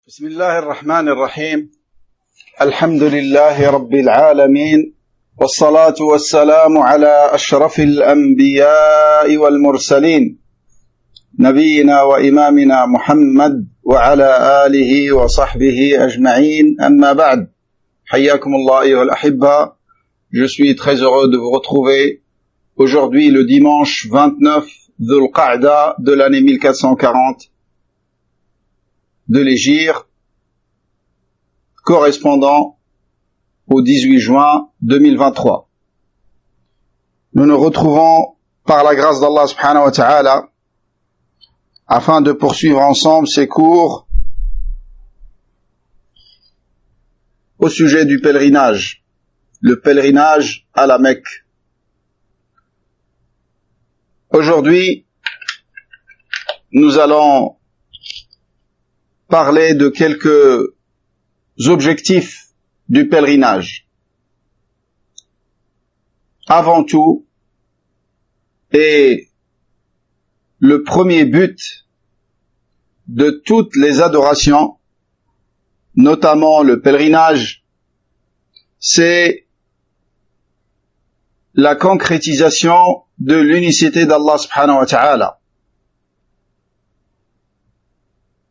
بسم الله الرحمن الرحيم الحمد لله رب العالمين والصلاة والسلام على أشرف الأنبياء والمرسلين نبينا وإمامنا محمد وعلى آله وصحبه أجمعين أما بعد حياكم الله أيها الأحبة. Je suis très heureux de vous retrouver aujourd'hui le dimanche 29 Dhul Qa'da de l'année 1440 de l'Hégire, correspondant au 18 juin 2023. Nous nous retrouvons par la grâce d'Allah subhanahu wa ta'ala afin de poursuivre ensemble ces cours au sujet du pèlerinage, le pèlerinage à la Mecque. Aujourd'hui, nous allons parler de quelques objectifs du pèlerinage. Avant tout, et le premier but de toutes les adorations, notamment le pèlerinage, c'est la concrétisation de l'unicité d'Allah subhanahu wa ta'ala.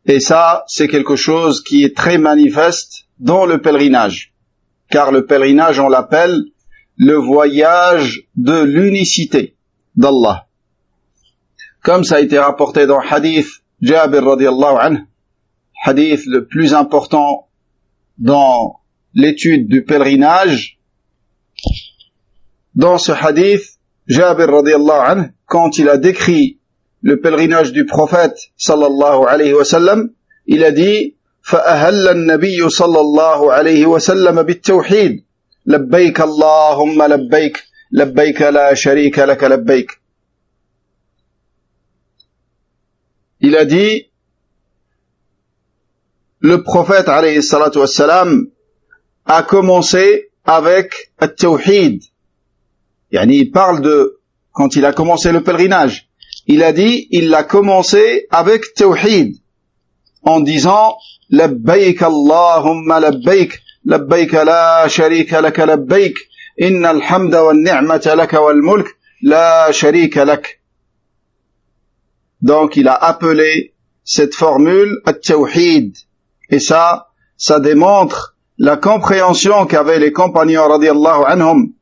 Et ça, c'est quelque chose qui est très manifeste dans le pèlerinage. Car le pèlerinage, on l'appelle le voyage de l'unicité d'Allah. Comme ça a été rapporté dans Hadith Jabir radiallahu anhu, hadith le plus important dans l'étude du pèlerinage. Dans ce hadith, Jabir radiallahu anhu, quand il a décrit le pèlerinage du prophète sallallahu alayhi wa sallam, il a dit فأهل النبي صلى الله عليه وسلم بالتوحيد لبيك اللهم لبيك لبيك لا شريك لك لبيك. Il a dit, le prophète alayhi salatu wassalam a commencé avec التوحيد. Yani il parle de quand il a commencé le pèlerinage. Il a dit, il l'a commencé avec Tawhid, en disant, Labbaik Allahumma labbaik, labbaik la sharika laka labbaik, inna alhamda wa ni'mata laka wal mulk, la sharika lak. Donc il a appelé cette formule At-Tawhid. Et ça démontre la compréhension qu'avaient les compagnons radiallahu anhum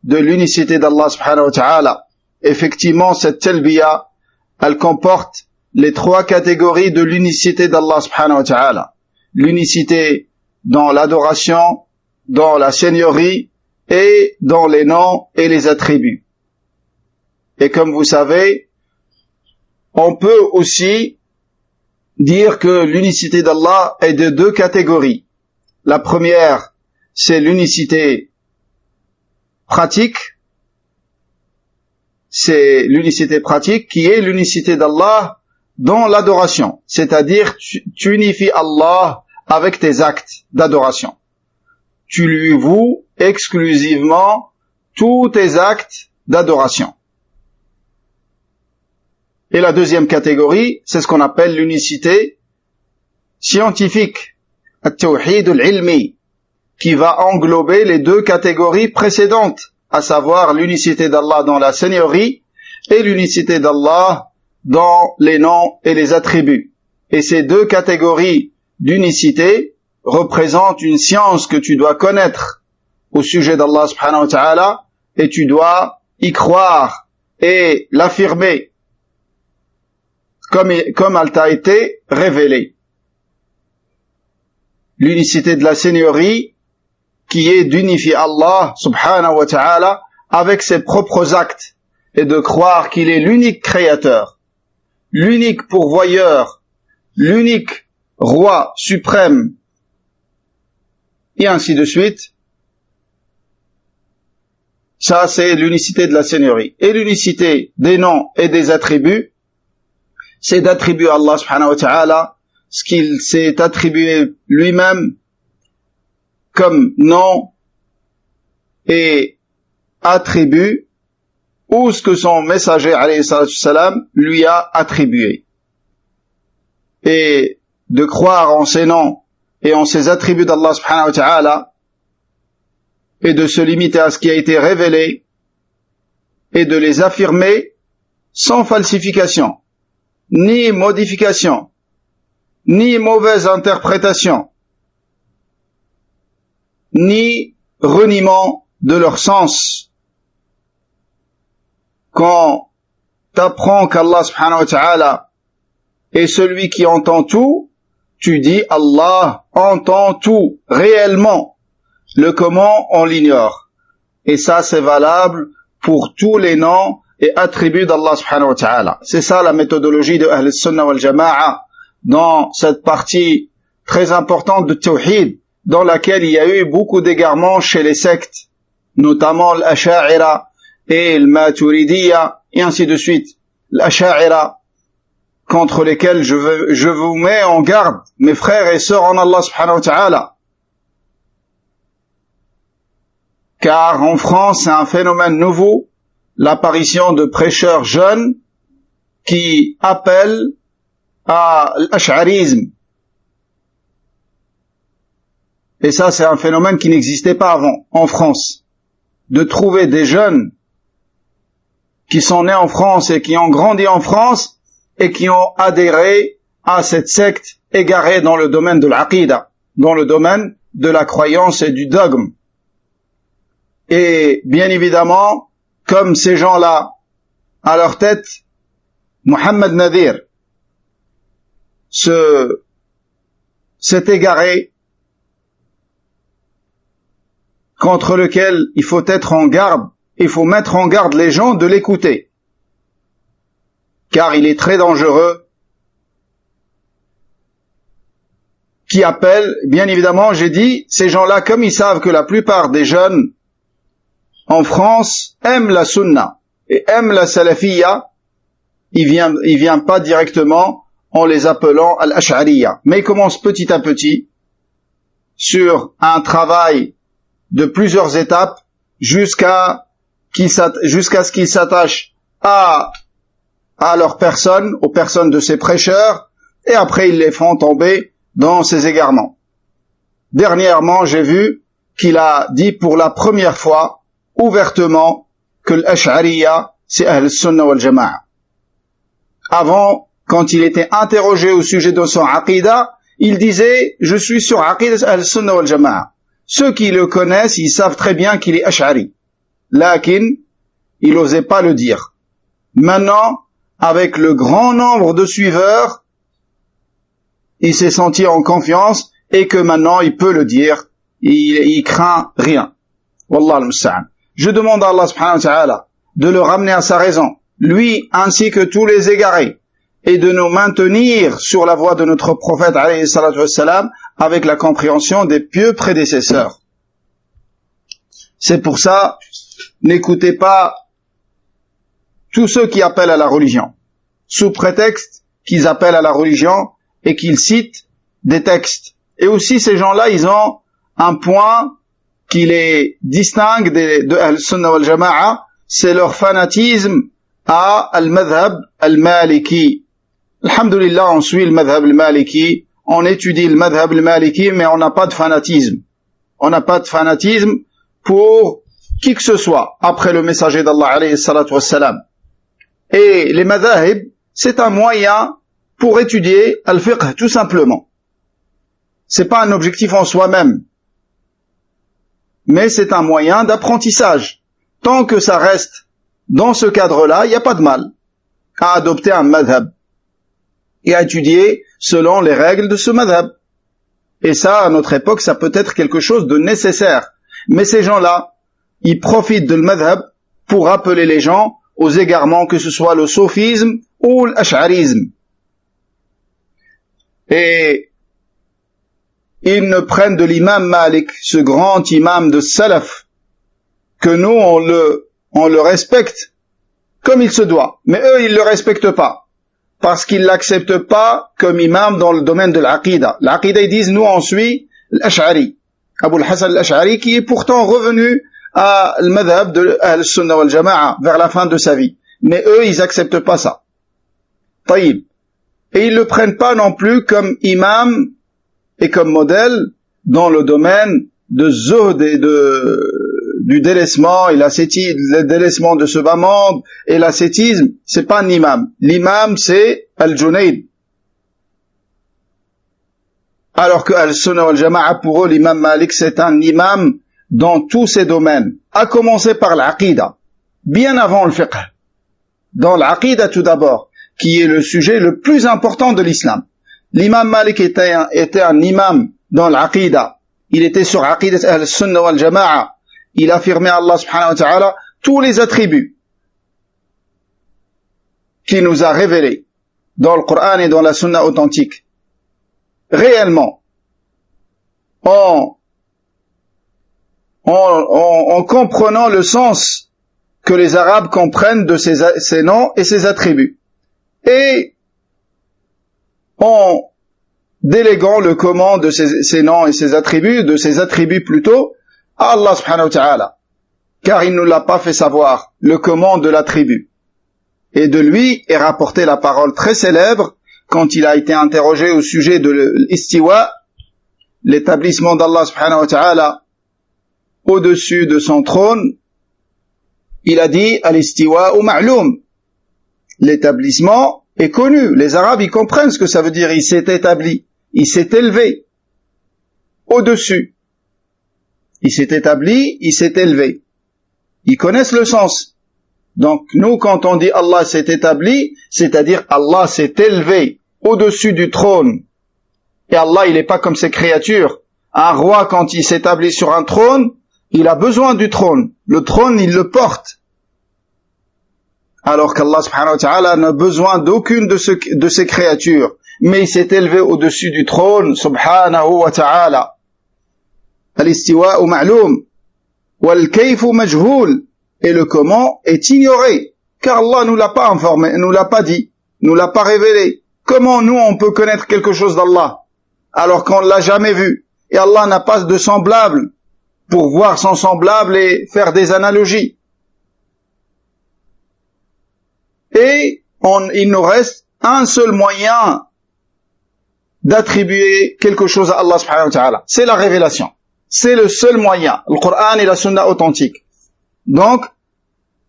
de l'unicité d'Allah subhanahu wa ta'ala. Effectivement, cette talbiya, elle comporte les trois catégories de l'unicité d'Allah subhanahu wa ta'ala. L'unicité dans l'adoration, dans la seigneurie et dans les noms et les attributs. Et comme vous savez, on peut aussi dire que l'unicité d'Allah est de deux catégories. La première, c'est l'unicité pratique. C'est l'unicité pratique qui est l'unicité d'Allah dans l'adoration. C'est-à-dire, tu unifies Allah avec tes actes d'adoration. Tu lui voues exclusivement tous tes actes d'adoration. Et la deuxième catégorie, c'est ce qu'on appelle l'unicité scientifique, at-tawhid al-ilmi, qui va englober les deux catégories précédentes, à savoir l'unicité d'Allah dans la seigneurie et l'unicité d'Allah dans les noms et les attributs. Et ces deux catégories d'unicité représentent une science que tu dois connaître au sujet d'Allah subhanahu wa ta'ala, et tu dois y croire et l'affirmer comme elle t'a été révélée. L'unicité de la seigneurie qui est d'unifier Allah subhanahu wa ta'ala avec ses propres actes et de croire qu'il est l'unique créateur, l'unique pourvoyeur, l'unique roi suprême, et ainsi de suite. Ça, c'est l'unicité de la seigneurie. Et l'unicité des noms et des attributs, c'est d'attribuer à Allah subhanahu wa ta'ala ce qu'il s'est attribué lui-même comme nom et attribut, ou ce que son messager alayhi salatu salam lui a attribué. Et de croire en ces noms et en ses attributs d'Allah subhanahu wa ta'ala, et de se limiter à ce qui a été révélé, et de les affirmer sans falsification, ni modification, ni mauvaise interprétation, ni reniement de leur sens. Quand t'apprends qu'Allah subhanahu wa ta'ala est celui qui entend tout, tu dis Allah entend tout, réellement. Le comment, on l'ignore. Et ça, c'est valable pour tous les noms et attributs d'Allah subhanahu wa ta'ala. C'est ça la méthodologie de Ahl al-Sunnah wal Jama'a dans cette partie très importante de Tawhid, dans laquelle il y a eu beaucoup d'égarements chez les sectes, notamment l'Asha'ira et le Maturidiyya, et ainsi de suite. L'Asha'ira, contre lesquels je vous mets en garde, mes frères et sœurs en Allah subhanahu wa ta'ala. Car en France, c'est un phénomène nouveau, l'apparition de prêcheurs jeunes qui appellent à l'ash'arisme. Et ça, c'est un phénomène qui n'existait pas avant, en France. De trouver des jeunes qui sont nés en France et qui ont grandi en France et qui ont adhéré à cette secte égarée dans le domaine de l'aqida, dans le domaine de la croyance et du dogme. Et bien évidemment, comme ces gens-là, à leur tête, Mohammed Nadir s'est égaré, contre lequel il faut être en garde, il faut mettre en garde les gens de l'écouter, car il est très dangereux, qui appelle, bien évidemment, j'ai dit, ces gens-là, comme ils savent que la plupart des jeunes en France aiment la sunna et aiment la salafiyya, il vient pas directement en les appelant al-ash'ariyya, mais il commence petit à petit sur un travail de plusieurs étapes jusqu'à ce qu'ils s'attachent à leur personne, aux personnes de ces prêcheurs, et après ils les font tomber dans ces égarements. Dernièrement, j'ai vu qu'il a dit pour la première fois ouvertement que l'ash'ariyya c'est Ahl-Sunnah wal Jama'a. Avant, quand il était interrogé au sujet de son aqida, il disait je suis sur aqida Ahl-Sunnah wal Jama'a. Ceux qui le connaissent, ils savent très bien qu'il est ash'ari. Lakin, il n'osait pas le dire. Maintenant, avec le grand nombre de suiveurs, il s'est senti en confiance et que maintenant il peut le dire. Il craint rien. Wallah al-musta'an. Je demande à Allah subhanahu wa ta'ala de le ramener à sa raison, lui ainsi que tous les égarés, et de nous maintenir sur la voie de notre prophète alayhi salatu wassalam avec la compréhension des pieux prédécesseurs. C'est pour ça, n'écoutez pas tous ceux qui appellent à la religion, sous prétexte qu'ils appellent à la religion et qu'ils citent des textes. Et aussi ces gens-là, ils ont un point qui les distingue de Ahl-Sunnah wal Jama'a, c'est leur fanatisme à al-madhab al-maliki. Alhamdulillah, on suit le madhab al-maliki, on étudie le madhab al-maliki, mais on n'a pas de fanatisme. On n'a pas de fanatisme pour qui que ce soit, après le messager d'Allah alayhi salatu wassalam. Et les madhahib, c'est un moyen pour étudier al-fiqh, tout simplement. C'est pas un objectif en soi-même, mais c'est un moyen d'apprentissage. Tant que ça reste dans ce cadre-là, il n'y a pas de mal à adopter un madhab et à étudier selon les règles de ce madhab. Et ça, à notre époque, ça peut être quelque chose de nécessaire. Mais ces gens-là, ils profitent de le madhab pour appeler les gens aux égarements, que ce soit le soufisme ou l'ash'arisme. Et ils ne prennent de l'imam Malik, ce grand imam de Salaf, que nous on le respecte comme il se doit. Mais eux, ils le respectent pas, parce qu'ils l'acceptent pas comme imam dans le domaine de l'aqida. L'aqida, ils disent, nous on suit l'Ash'ari, Abu al-Hasan al-Ash'ari, qui est pourtant revenu à le madhab de Ahl-Sunnah wal Jama'a vers la fin de sa vie. Mais eux, ils acceptent pas ça. Taïb. Et ils le prennent pas non plus comme imam et comme modèle dans le domaine de zuhd et du délaissement et le délaissement de ce bas monde et l'ascétisme, c'est pas un imam. L'imam, c'est Al-Junayd. Alors que Al-Sunnah wal-Jama'a, pour eux, l'imam Malik, c'est un imam dans tous ces domaines. À commencer par l'aqida, bien avant le fiqh. Dans l'aqida tout d'abord, qui est le sujet le plus important de l'islam. L'imam Malik était un imam dans l'aqida. Il était sur aqidat Al-Sunnah wal-Jama'a. Il affirmait à Allah subhanahu wa ta'ala tous les attributs qu'il nous a révélés dans le Coran et dans la Sunna authentique. Réellement, en comprenant le sens que les Arabes comprennent de ces noms et ces attributs. Et en déléguant le comment de ces noms et ces attributs plutôt, à Allah subhanahu wa ta'ala, car il ne l'a pas fait savoir le comment de l'attribut. Et de lui est rapportée la parole très célèbre quand il a été interrogé au sujet de l'istiwa, l'établissement d'Allah subhanahu wa ta'ala au-dessus de son trône. Il a dit al-istiwa ou ma'loum. L'établissement est connu. Les Arabes, ils comprennent ce que ça veut dire. Il s'est établi, il s'est élevé au-dessus. Il s'est établi, il s'est élevé. Ils connaissent le sens. Donc nous, quand on dit Allah s'est établi, c'est-à-dire Allah s'est élevé au-dessus du trône. Et Allah, il n'est pas comme ses créatures. Un roi, quand il s'établit sur un trône, il a besoin du trône. Le trône, il le porte. Alors qu'Allah subhanahu wa ta'ala n'a besoin d'aucune de ses créatures. Mais il s'est élevé au-dessus du trône, subhanahu wa ta'ala. Al-istiwa'u ma'loum, wal-kayfu majhoul, et le comment est ignoré, car Allah nous l'a pas informé, nous l'a pas dit, nous l'a pas révélé. Comment nous on peut connaître quelque chose d'Allah, alors qu'on l'a jamais vu, et Allah n'a pas de semblable, pour voir son semblable et faire des analogies. Et il nous reste un seul moyen d'attribuer quelque chose à Allah subhanahu wa ta'ala, c'est la révélation. C'est le seul moyen, le Coran et la Sunna authentique. Donc,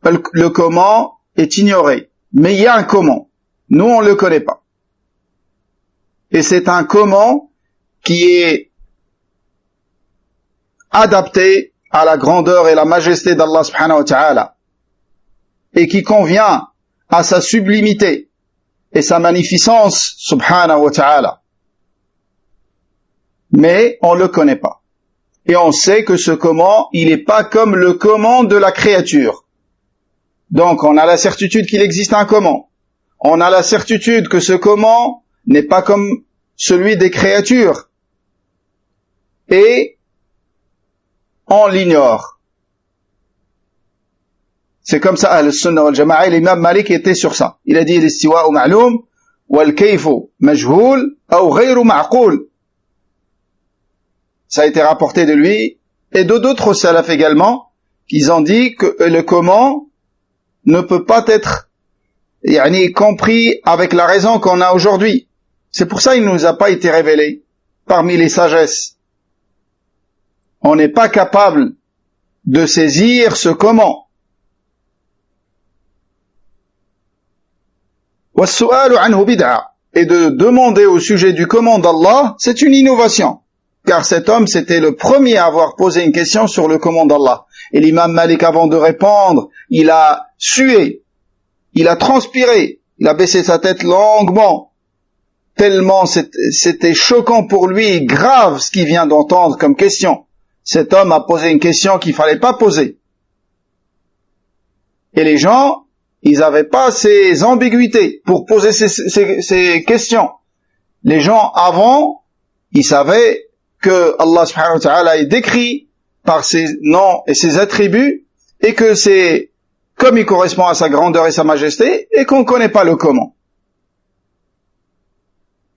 le comment est ignoré. Mais il y a un comment. Nous, on ne le connaît pas. Et c'est un comment qui est adapté à la grandeur et la majesté d'Allah subhanahu wa ta'ala. Et qui convient à sa sublimité et sa magnificence subhanahu wa ta'ala. Mais on ne le connaît pas. Et on sait que ce comment, il n'est pas comme le comment de la créature. Donc on a la certitude qu'il existe un comment. On a la certitude que ce comment n'est pas comme celui des créatures. Et on l'ignore. C'est comme ça, Al-Sunnah wal-Jama'a, l'imam Malik était sur ça. Il a dit l'istiwa'u ma'loum, wal-kayfu majhoul, ou ghayru ma'qoul. Ça a été rapporté de lui et d'autres salaf également, qu'ils ont dit que le comment ne peut pas être compris avec la raison qu'on a aujourd'hui. C'est pour ça qu'il ne nous a pas été révélé parmi les sagesses. On n'est pas capable de saisir ce comment. Et de demander au sujet du comment d'Allah, c'est une innovation. Car cet homme, c'était le premier à avoir posé une question sur le comment d'Allah. Et l'imam Malik, avant de répondre, il a sué, il a transpiré, il a baissé sa tête longuement, tellement c'était choquant pour lui, grave ce qu'il vient d'entendre comme question. Cet homme a posé une question qu'il fallait pas poser. Et les gens, ils n'avaient pas ces ambiguïtés pour poser ces questions. Les gens avant, ils savaient que Allah subhanahu wa ta'ala est décrit par ses noms et ses attributs, et que c'est comme il correspond à sa grandeur et sa majesté, et qu'on ne connaît pas le comment.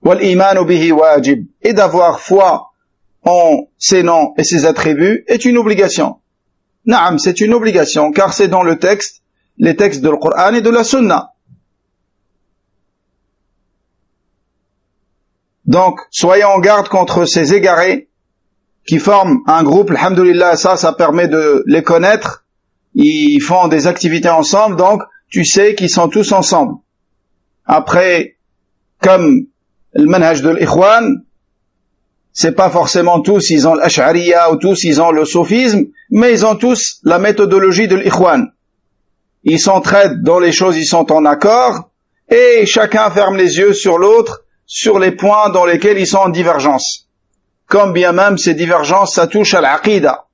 Wal-imanu bihi wajib. Et d'avoir foi en ses noms et ses attributs est une obligation. Naam, c'est une obligation, car c'est dans le texte, les textes de Coran et de la Sunna. Donc, soyons en garde contre ces égarés qui forment un groupe. Alhamdulillah, ça permet de les connaître. Ils font des activités ensemble, donc tu sais qu'ils sont tous ensemble. Après, comme le manhaj de l'ikhwan, c'est pas forcément tous, ils ont l'ash'ariya ou tous, ils ont le soufisme, mais ils ont tous la méthodologie de l'ikhwan. Ils s'entraident dans les choses, ils sont en accord, et chacun ferme les yeux sur l'autre, sur les points dans lesquels ils sont en divergence. Comme bien même ces divergences, ça touche à l'aqida.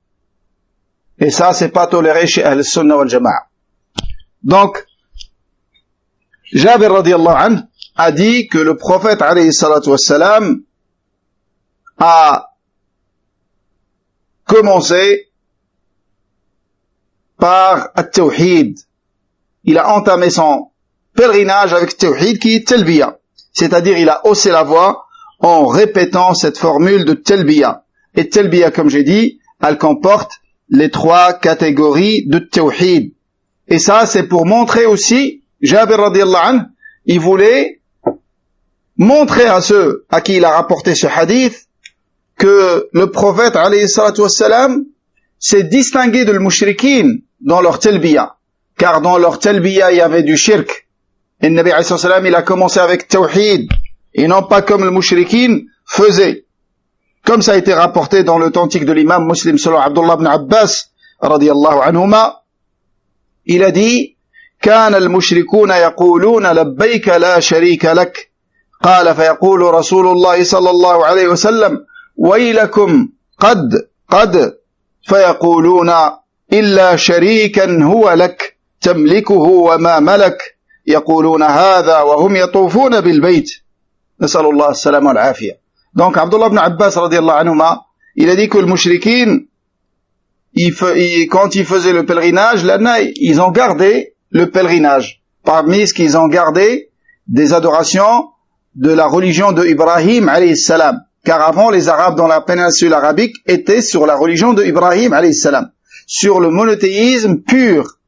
Et ça, c'est pas toléré chez Ahl-Sunnah wal Jama'a. Donc, Jabir radiyallahu anhu a dit que le prophète alayhi salatu wassalam a commencé par at-tawhid. Il a entamé son pèlerinage avec tawhid qui est talbiya. C'est-à-dire, il a haussé la voix en répétant cette formule de talbiya. Et talbiya, comme j'ai dit, elle comporte les 3 catégories de tawhid. Et ça, c'est pour montrer aussi, Jabir radiyallahu anhu, il voulait montrer à ceux à qui il a rapporté ce hadith que le prophète alayhi salatu wassalam s'est distingué de l'mushrikin dans leur talbiya. Car dans leur talbiya, il y avait du shirk. Et le Nabi alayhi salatu wassalam, il a commencé avec tawhid. Et non pas comme le mushrikin faisait. Comme ça a été rapporté dans l'authentique de l'imam muslim selon Abdullah ibn Abbas radiyallahu anhuma, il a dit كان المشركون يقولون لبيك لا شريك لك قال فيقول رسول الله صلى الله عليه وسلم ويلكم قد فيقولون إلا شريكا هو لك تملكه وما ملك يقولون هذا وهم يطوفون بالبيت نسأل الله السلامة والعافية. Donc Abdullah ibn Abbas radiyallahu anhuma, il a dit que le mushrikin, quand ils faisaient le pèlerinage, là, ils ont gardé le pèlerinage. Parmi ce qu'ils ont gardé, des adorations de la religion de Ibrahim alayhi salam. Car avant, les Arabes dans la péninsule arabique étaient sur la religion de Ibrahim alayhi salam. Sur le monothéisme pur.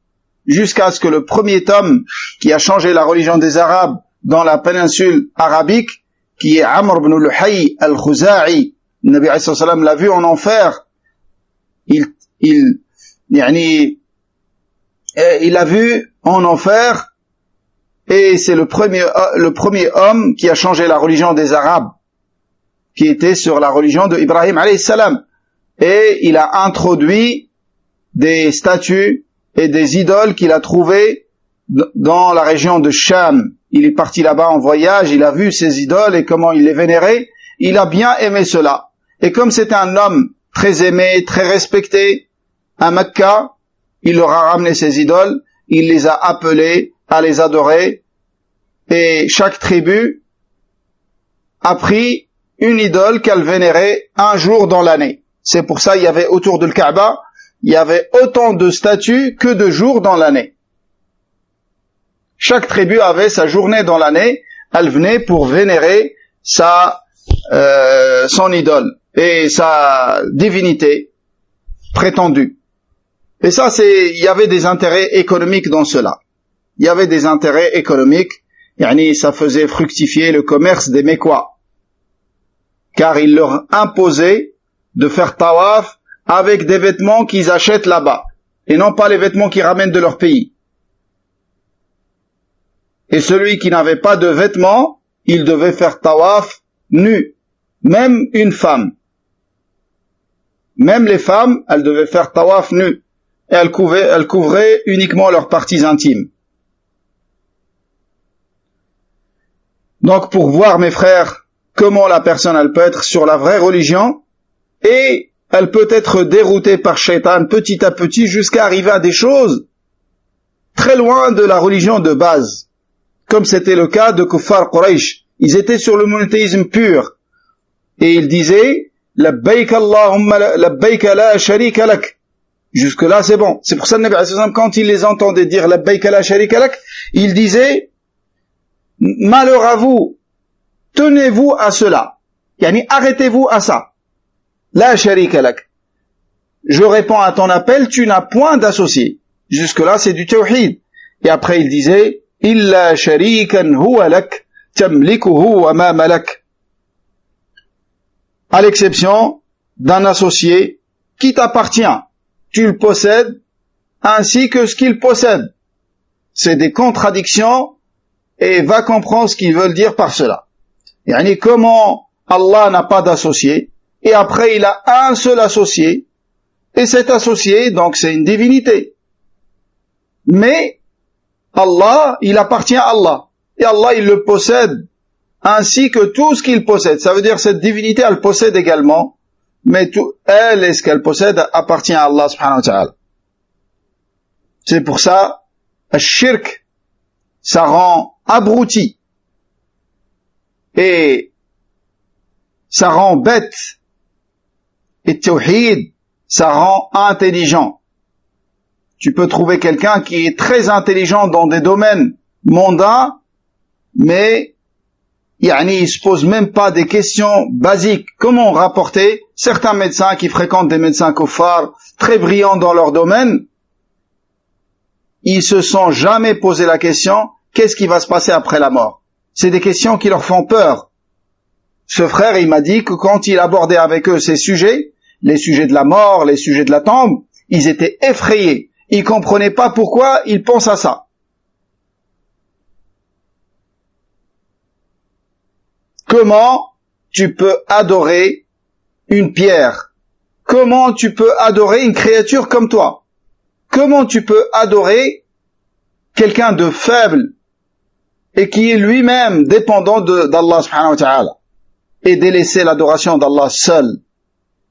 Jusqu'à ce que le premier homme qui a changé la religion des Arabes dans la péninsule arabique, qui est Amr ibn Luhay al-Khuza'i, le Nabi alayhi salam l'a vu en enfer. Il l'a vu en enfer, et c'est le premier homme qui a changé la religion des Arabes, qui était sur la religion de Ibrahim alayhi salam. Et il a introduit des statues et des idoles qu'il a trouvées dans la région de Sham. Il est parti là-bas en voyage, il a vu ces idoles et comment il les vénérait. Il a bien aimé cela. Et comme c'est un homme très aimé, très respecté, à Mecca, il leur a ramené ces idoles, il les a appelés à les adorer, et chaque tribu a pris une idole qu'elle vénérait un jour dans l'année. C'est pour ça il y avait autour de Kaaba, il y avait autant de statues que de jours dans l'année. Chaque tribu avait sa journée dans l'année, elle venait pour vénérer son idole et sa divinité prétendue. Et ça, il y avait des intérêts économiques dans cela. Il y avait des intérêts économiques, ça faisait fructifier le commerce des Mécois. Car il leur imposait de faire tawaf avec des vêtements qu'ils achètent là-bas, et non pas les vêtements qu'ils ramènent de leur pays. Et celui qui n'avait pas de vêtements, il devait faire tawaf nu. Même une femme. Même les femmes, elles devaient faire tawaf nu. Et elles couvraient uniquement leurs parties intimes. Donc pour voir, mes frères, comment la personne elle peut être sur la vraie religion, et elle peut être déroutée par Shaitan petit à petit jusqu'à arriver à des choses très loin de la religion de base. Comme c'était le cas de Kuffar Quraysh. Ils étaient sur le monothéisme pur. Et ils disaient, Labbaik Allahumma labbaik la sharika lak. Jusque là c'est bon. C'est pour ça que le Nabi quand il les entendait dire Labbaik la sharika lak, il disait, malheur à vous, tenez-vous à cela. Arrêtez-vous à ça. La sharika lak. Je réponds à ton appel, tu n'as point d'associé. Jusque là c'est du tawhid. Et après il disait, Illa sharikan huwa lak, tamlikuhu wa ma malak. à l'exception d'un associé qui t'appartient. Tu le possèdes ainsi que ce qu'il possède. C'est des contradictions et va comprendre ce qu'ils veulent dire par cela. Yani comment Allah n'a pas d'associé et après il a un seul associé et cet associé donc c'est une divinité. Mais Allah, il appartient à Allah et Allah il le possède ainsi que tout ce qu'il possède. Ça veut dire cette divinité elle possède également, mais tout, elle et ce qu'elle possède appartient à Allah subhanahu wa ta'ala. C'est pour ça, le shirk, ça rend abruti et ça rend bête et tawhid, ça rend intelligent. Tu peux trouver quelqu'un qui est très intelligent dans des domaines mondains, mais il se pose même pas des questions basiques. Comment rapporter certains médecins qui fréquentent des médecins kuffars, très brillants dans leur domaine, ils se sont jamais posé la question, qu'est-ce qui va se passer après la mort? C'est des questions qui leur font peur. Ce frère, il m'a dit que quand il abordait avec eux ces sujets, les sujets de la mort, les sujets de la tombe, ils étaient effrayés. Ils comprenaient pas pourquoi ils pensent à ça. Comment tu peux adorer une pierre? Comment tu peux adorer une créature comme toi? Comment tu peux adorer quelqu'un de faible et qui est lui-même dépendant d'Allah subhanahu wa ta'ala et délaisser l'adoration d'Allah seul?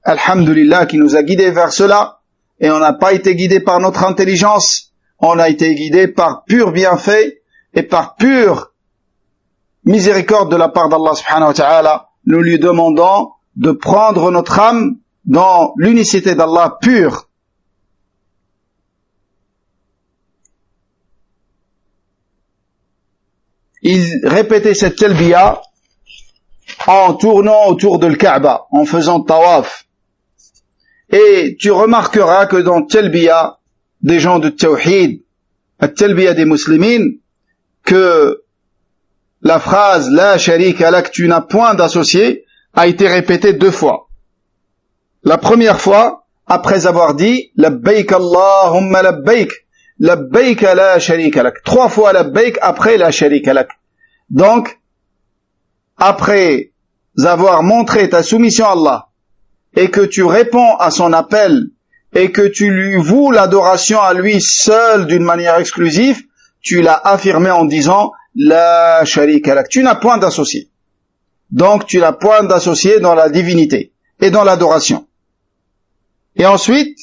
Alhamdulillah qui nous a guidés vers cela et on n'a pas été guidé par notre intelligence, on a été guidé par pur bienfait et par pure miséricorde de la part d'Allah subhanahu wa ta'ala. Nous lui demandons de prendre notre âme dans l'unicité d'Allah pure. Il répétait cette talbiya en tournant autour de l'Kaaba, en faisant tawaf. Et tu remarqueras que dans talbiya des gens de tawhid, la talbiya des musulmans, que la phrase la sharika lak, tu n'as point d'associé, a été répétée 2 fois. La première fois, après avoir dit labbaik Allahumma labbaik, labbaik la sharika lak. 3 fois labbaik après la sharika lak. Donc, après avoir montré ta soumission à Allah et que tu réponds à son appel et que tu lui voues l'adoration à lui seul d'une manière exclusive, tu l'as affirmé en disant la sharika lak. Tu n'as point d'associé. Donc tu n'as point d'associé dans la divinité et dans l'adoration. Et ensuite,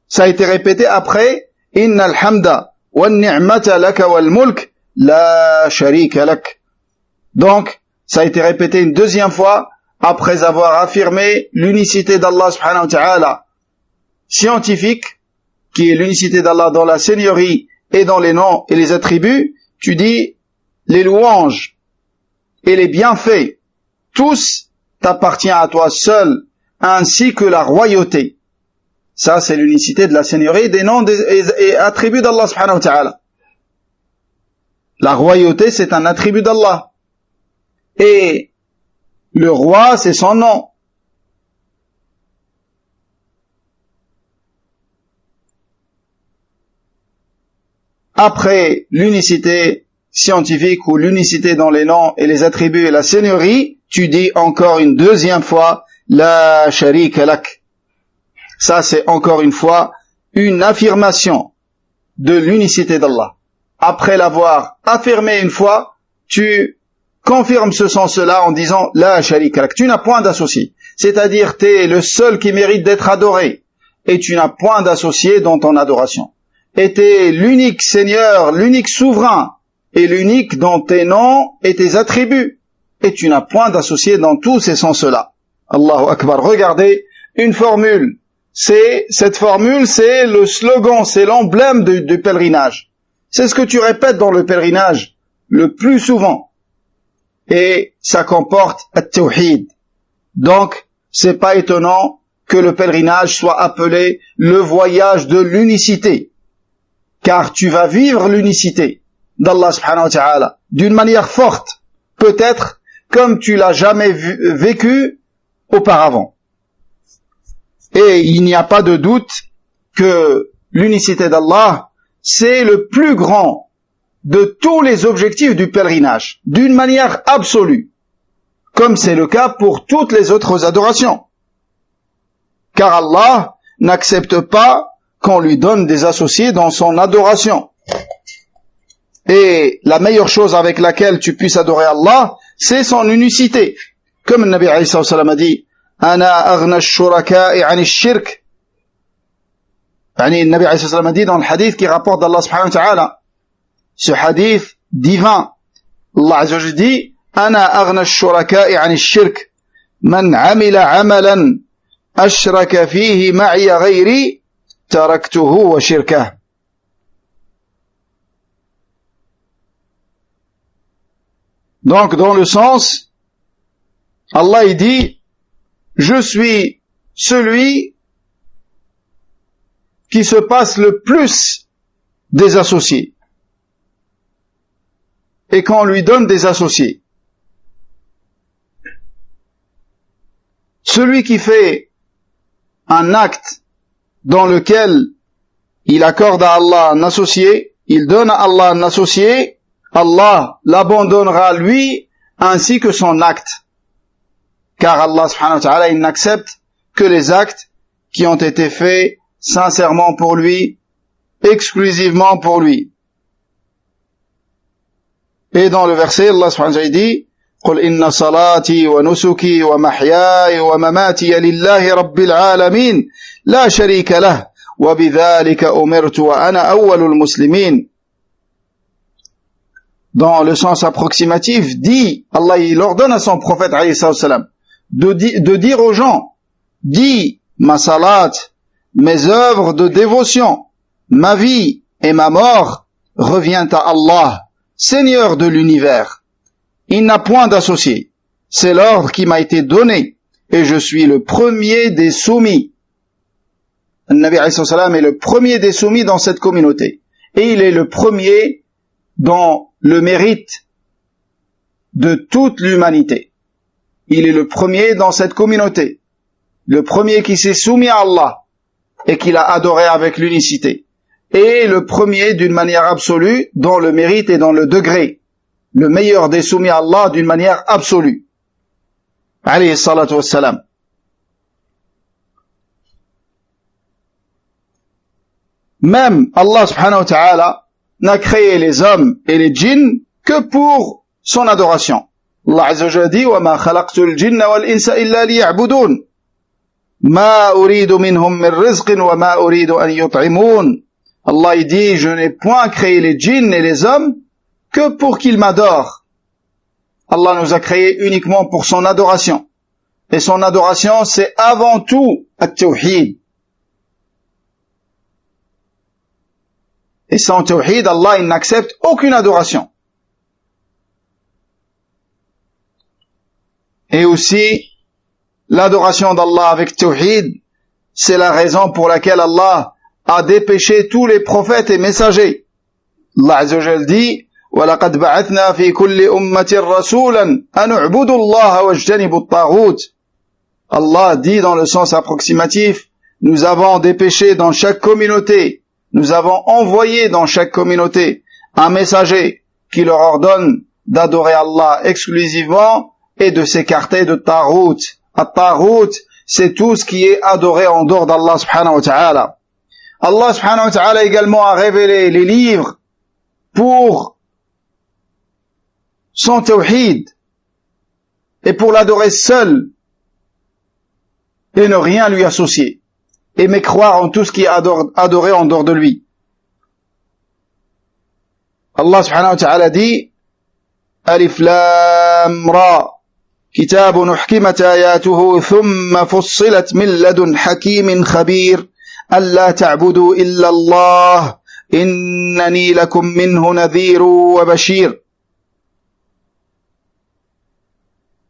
ça a été répété après innal hamda wan ni'mata laka wal mulk la sharika lak. Donc ça a été répété une 2e fois après avoir affirmé l'unicité d'Allah subhanahu wa ta'ala scientifique, qui est l'unicité d'Allah dans la seigneurie et dans les noms et les attributs. Tu dis les louanges et les bienfaits, tous t'appartiennent à toi seul, ainsi que la royauté. Ça, c'est l'unicité de la seigneurie, des noms et attributs d'Allah subhanahu wa ta'ala. La royauté, c'est un attribut d'Allah. Et le roi, c'est son nom. Après l'unicité scientifique ou l'unicité dans les noms et les attributs et la seigneurie, tu dis encore une 2e fois la sharika lak. Ça, c'est encore une fois une affirmation de l'unicité d'Allah. Après l'avoir affirmé une fois, tu confirmes ce sens-là en disant la sharika lak. Tu n'as point d'associé. C'est-à-dire, tu es le seul qui mérite d'être adoré. Et tu n'as point d'associé dans ton adoration. Et tu es l'unique Seigneur, l'unique souverain, et l'unique dans tes noms et tes attributs. Et tu n'as point d'associé dans tous ces sens-là. Allahu Akbar. Regardez, une formule. Cette formule, c'est le slogan, c'est l'emblème du pèlerinage. C'est ce que tu répètes dans le pèlerinage le plus souvent. Et ça comporte at-tawhid. Donc, c'est pas étonnant que le pèlerinage soit appelé le voyage de l'unicité. Car tu vas vivre l'unicité d'Allah subhanahu wa ta'ala d'une manière forte. Peut-être comme tu l'as jamais vécu auparavant. Et il n'y a pas de doute que l'unicité d'Allah, c'est le plus grand de tous les objectifs du pèlerinage, d'une manière absolue, comme c'est le cas pour toutes les autres adorations. Car Allah n'accepte pas qu'on lui donne des associés dans son adoration. Et la meilleure chose avec laquelle tu puisses adorer Allah, c'est son unicité. Comme le Nabi alayhi sallam a dit, Ana aghna ash-shuraka'i 'ani ash-shirk. Le Nabi alayhi sallam a dit dans le hadith qui rapporte d'Allah subhanahu wa ta'ala, ce hadith divin, Allah azza wa jalla dit, Ana aghna ash-shuraka'i 'ani ash-shirk. Man 'amila 'amalan ashraka fihi ma'i ghayri taraktuhu wa shirkah. Donc, dans le sens, Allah il dit, je suis celui qui se passe le plus des associés. Et qu'on lui donne des associés. Celui qui fait un acte dans lequel il accorde à Allah un associé, il donne à Allah un associé, Allah l'abandonnera lui ainsi que son acte. Car Allah subhanahu wa ta'ala, il n'accepte que les actes qui ont été faits sincèrement pour lui, exclusivement pour lui. Et dans le verset, Allah subhanahu wa ta'ala dit, قل إن صلاتي ونسكي ومحياي ومماتي لله رب العالمين لا شريك له وبذلك أمرت وأنا أول المسلمين. Dans le sens approximatif, dit, Allah il ordonne à son prophète alayhi salam de dire aux gens, dis ma salat, mes œuvres de dévotion, ma vie et ma mort revient à Allah, Seigneur de l'univers. Il n'a point d'associé. C'est l'ordre qui m'a été donné et je suis le premier des soumis. Le Nabi alayhi salam est le premier des soumis dans cette communauté et il est le premier dans le mérite de toute l'humanité. Il est le premier dans cette communauté, le premier qui s'est soumis à Allah et qui l'a adoré avec l'unicité, et le premier d'une manière absolue dans le mérite et dans le degré, le meilleur des soumis à Allah d'une manière absolue. Alayhi salatu wassalam. Même Allah subhanahu wa ta'ala n'a créé les hommes et les djinns que pour son adoration. Allah azza wa jalla dit وَمَا خَلَقْتُ الْجِنَّ وَالْإِنسَ إِلَّا لِيَعْبُدُونَ مَا أُرِيدُ مِنْهُمْ مِنْ رِزْقٍ وَمَا أُرِيدُ أَنْ يُطْعِمُونَ. Allah il dit, je n'ai point créé les djinns et les hommes que pour qu'ils m'adorent. Allah nous a créés uniquement pour son adoration. Et son adoration, c'est avant tout at-tawhid. Et sans tawhid, Allah il n'accepte aucune adoration. Et aussi, l'adoration d'Allah avec tawhid, c'est la raison pour laquelle Allah a dépêché tous les prophètes et messagers. Allah Azza wa Jalla dit, وَلَقَدْ بَعَثْنَا فِي كُلِّ أُمَّةٍ رَسُولًا أَنْ اعْبُدُوا اللَّهَ وَاجْتَنِبُوا الطَّاغُوتَ. Allah dit dans le sens approximatif, nous avons dépêché dans chaque communauté, nous avons envoyé dans chaque communauté un messager qui leur ordonne d'adorer Allah exclusivement et de s'écarter de Tarout. At-Tarout, c'est tout ce qui est adoré en dehors d'Allah subhanahu wa ta'ala. Allah subhanahu wa ta'ala également a révélé les livres pour son tawhid et pour l'adorer seul et ne rien lui associer et mais croire en tout ce qui est adoré en dehors de lui. Allah subhanahu wa ta'ala dit Alif Lam Ra كتاب أحكمت آياته ثم فصلت من لدن حكيم خبير ألا تعبدوا إلا الله إنني لكم منه نذير وبشير.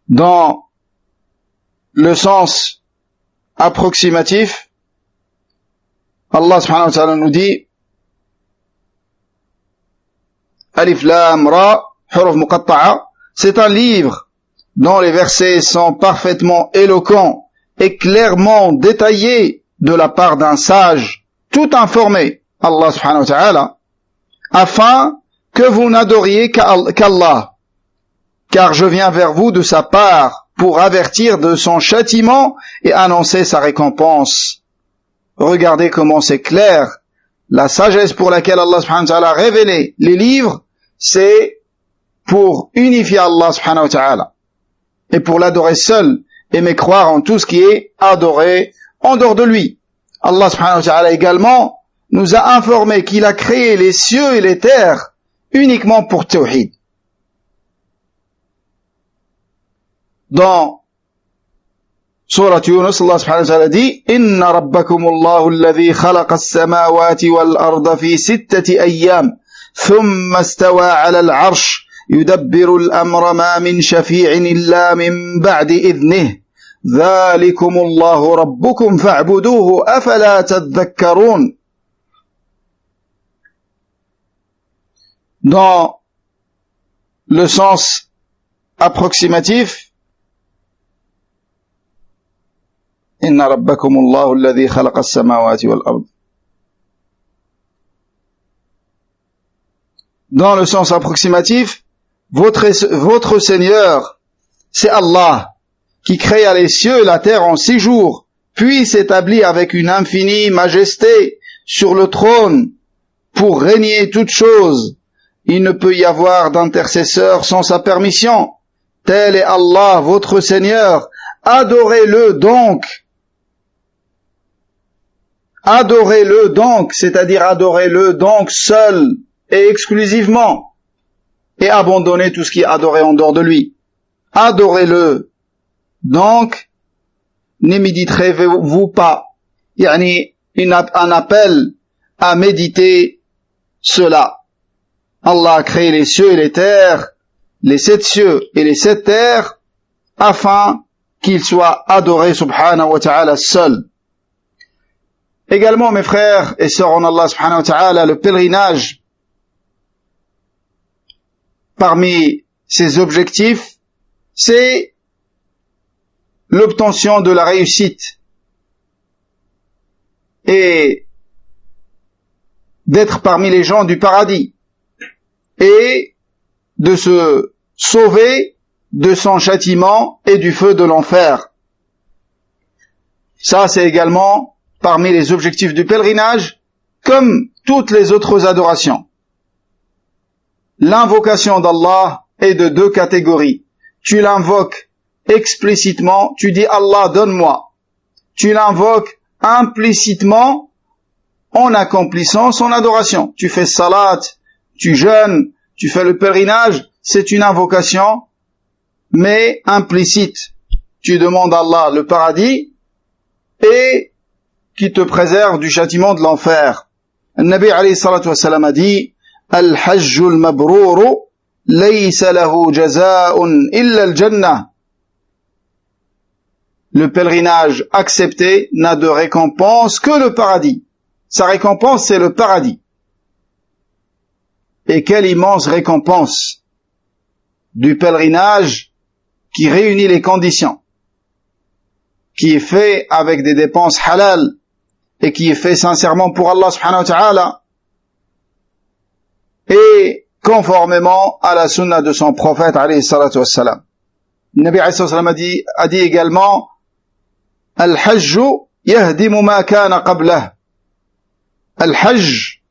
Dans le sens approximatif, Allah subhanahu wa ta'ala nous dit Alif Lam Ra, huruf muqatta'a, c'est un livre dont les versets sont parfaitement éloquents et clairement détaillés de la part d'un sage, tout informé, Allah subhanahu wa ta'ala, afin que vous n'adoriez qu'Allah, car je viens vers vous de sa part pour avertir de son châtiment et annoncer sa récompense. Regardez comment c'est clair. La sagesse pour laquelle Allah subhanahu wa ta'ala a révélé les livres, c'est pour unifier Allah subhanahu wa ta'ala et pour l'adorer seul, aimer croire en tout ce qui est adoré en dehors de lui. Allah subhanahu wa ta'ala également nous a informé qu'il a créé les cieux et les terres uniquement pour Tawhid. Dans Surat Yunus, Allah subhanahu wa ta'ala dit: Inna rabbakumullahu alladhi khalaqa as-samawati wal arda fi sittati ayyam thumma istawa 'ala al-'arsh yudabbiru al-amra ma min shafi'in illa min ba'di idhnihi dhalikumullahu rabbukum fa'buduhu afala tadhakkarun. Dans le sens approximatif, Inna rabbakumullahu alladhi khalaqa as-samawati wal ard. Dans le sens approximatif, votre Seigneur, c'est Allah, qui créa les cieux et la terre en 6 jours, puis s'établit avec une infinie majesté sur le trône pour régner toutes choses. Il ne peut y avoir d'intercesseur sans sa permission. Tel est Allah, votre Seigneur. Adorez-le donc. Adorez-le donc, c'est-à-dire adorez-le donc seul et exclusivement, et abandonnez tout ce qui est adoré en dehors de lui. Adorez-le donc, ne méditerez-vous pas, un appel à méditer cela. Allah a créé les cieux et les terres, les 7 cieux et les 7 terres, afin qu'ils soient adorés subhanahu wa ta'ala seul. Également, mes frères et sœurs en Allah subhanahu wa ta'ala, le pèlerinage, parmi ses objectifs, c'est l'obtention de la réussite et d'être parmi les gens du paradis et de se sauver de son châtiment et du feu de l'enfer. Ça, c'est également parmi les objectifs du pèlerinage, comme toutes les autres adorations. L'invocation d'Allah est de 2 catégories. Tu l'invoques explicitement, tu dis Allah donne-moi. Tu l'invoques implicitement en accomplissant son adoration. Tu fais salat, tu jeûnes, tu fais le pèlerinage, c'est une invocation, mais implicite. Tu demandes à Allah le paradis et qui te préserve du châtiment de l'enfer. Le Nabi alayhi salatu wa salam a dit: Al-hajjul mabrouru laysa lahu jaza'un illa al-jannah. Le pèlerinage accepté n'a de récompense que le paradis. Sa récompense, c'est le paradis. Et quelle immense récompense du pèlerinage qui réunit les conditions, qui est fait avec des dépenses halal et qui est fait sincèrement pour Allah subhanahu wa ta'ala et conformément à la sunna de son prophète alayhi salatu wassalam. Le Nabi alayhi salatu wassalam a dit également: Al-hajju yahdimu ma kana qablah. Al-hajj